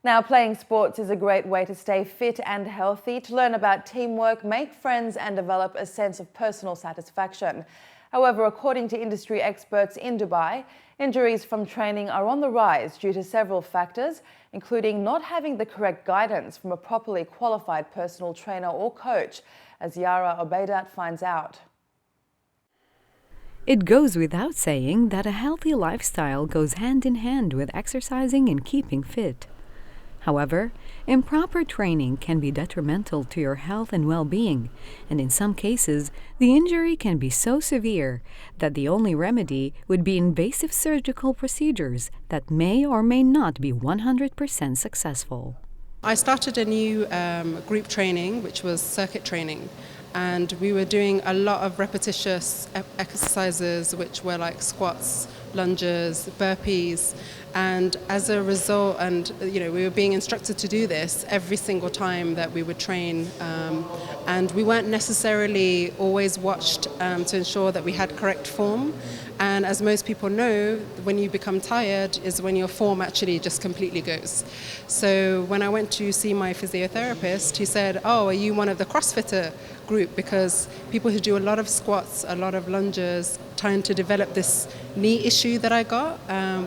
Now, playing sports is a great way to stay fit and healthy, to learn about teamwork, make friends and develop a sense of personal satisfaction. However, according to industry experts in Dubai, injuries from training are on the rise due to several factors, including not having the correct guidance from a properly qualified personal trainer or coach, as Yara Obeidat finds out. It goes without saying that a healthy lifestyle goes hand in hand with exercising and keeping fit. However, improper training can be detrimental to your health and well-being, and in some cases, the injury can be so severe that the only remedy would be invasive surgical procedures that may or may not be 100% successful. I started a new group training, which was circuit training, and we were doing a lot of repetitious exercises, which were like squats, lunges, burpees, and as a result, we were being instructed to do this every single time that we would train, and we weren't necessarily always watched to ensure that we had correct form. And as most people know, when you become tired is when your form actually just completely goes. So when I went to see my physiotherapist, he said, "Oh, are you one of the CrossFitter group?" Because people who do a lot of squats, a lot of lunges, trying to develop this knee issue that I got,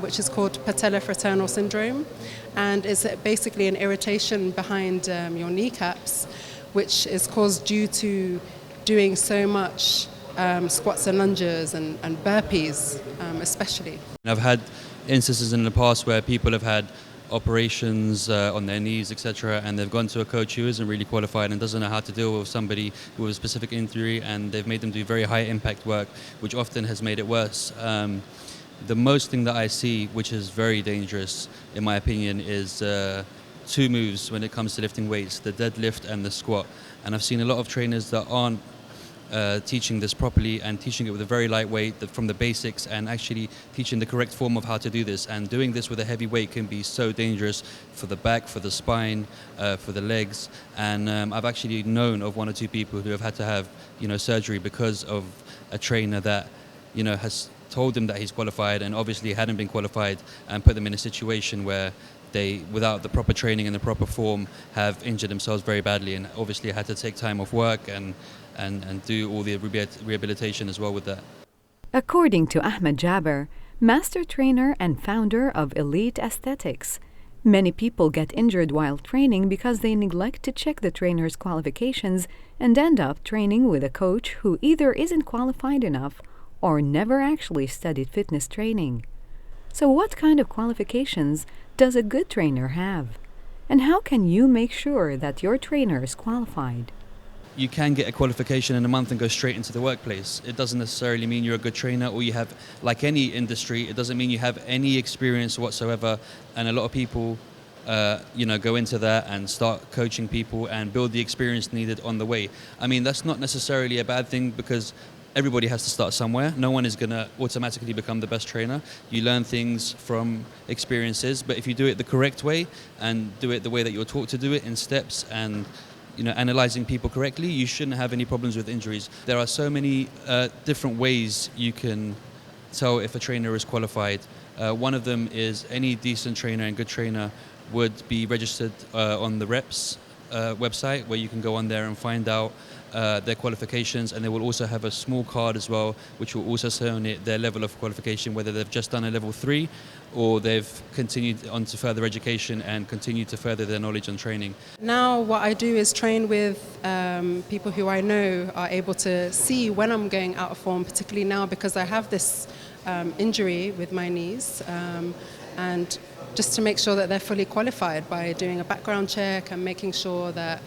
which is called patellofraternal syndrome. And it's basically an irritation behind your kneecaps, which is caused due to doing so much squats and lunges and burpees, especially. I've had instances in the past where people have had operations on their knees, etc., and they've gone to a coach who isn't really qualified and doesn't know how to deal with somebody with a specific injury, and they've made them do very high impact work, which often has made it worse. The most thing that I see, which is very dangerous, in my opinion, is two moves when it comes to lifting weights: the deadlift and the squat. And I've seen a lot of trainers that aren't teaching this properly and teaching it with a very light weight from the basics, and actually teaching the correct form of how to do this. And doing this with a heavy weight can be so dangerous for the back, for the spine, for the legs. And I've actually known of one or two people who have had to have surgery because of a trainer that has told them that he's qualified and obviously hadn't been qualified, and put them in a situation where they, without the proper training and the proper form, have injured themselves very badly, and obviously had to take time off work and do all the rehabilitation as well with that. According to Ahmed Jaber, master trainer and founder of Elite Aesthetics, many people get injured while training because they neglect to check the trainer's qualifications and end up training with a coach who either isn't qualified enough or never actually studied fitness training. So what kind of qualifications does a good trainer have? And how can you make sure that your trainer is qualified? You can get a qualification in a month and go straight into the workplace. It doesn't necessarily mean you're a good trainer, or you have, like any industry, it doesn't mean you have any experience whatsoever. And a lot of people go into that and start coaching people and build the experience needed on the way. I mean, that's not necessarily a bad thing, because everybody has to start somewhere. No one is going to automatically become the best trainer. You learn things from experiences, but if you do it the correct way and do it the way that you're taught to do it, in steps, and analyzing people correctly, you shouldn't have any problems with injuries. There are so many different ways you can tell if a trainer is qualified. One of them is any decent trainer and good trainer would be registered on the Reps website, where you can go on there and find out their qualifications, and they will also have a small card as well, which will also say on it their level of qualification, whether they've just done a level 3 or they've continued on to further education and continued to further their knowledge and training. Now what I do is train with people who I know are able to see when I'm going out of form, particularly now because I have this injury with my knees, and just to make sure that they're fully qualified by doing a background check and making sure that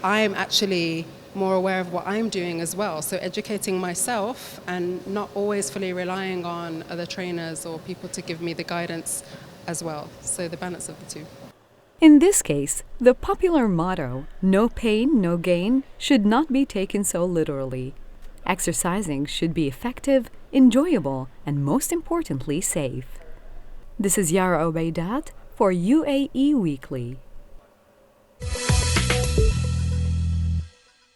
I'm actually more aware of what I'm doing as well. So educating myself and not always fully relying on other trainers or people to give me the guidance as well. So the balance of the two. In this case, the popular motto, "no pain, no gain," should not be taken so literally. Exercising should be effective, enjoyable, and most importantly, safe. This is Yara Obeidat for UAE Weekly.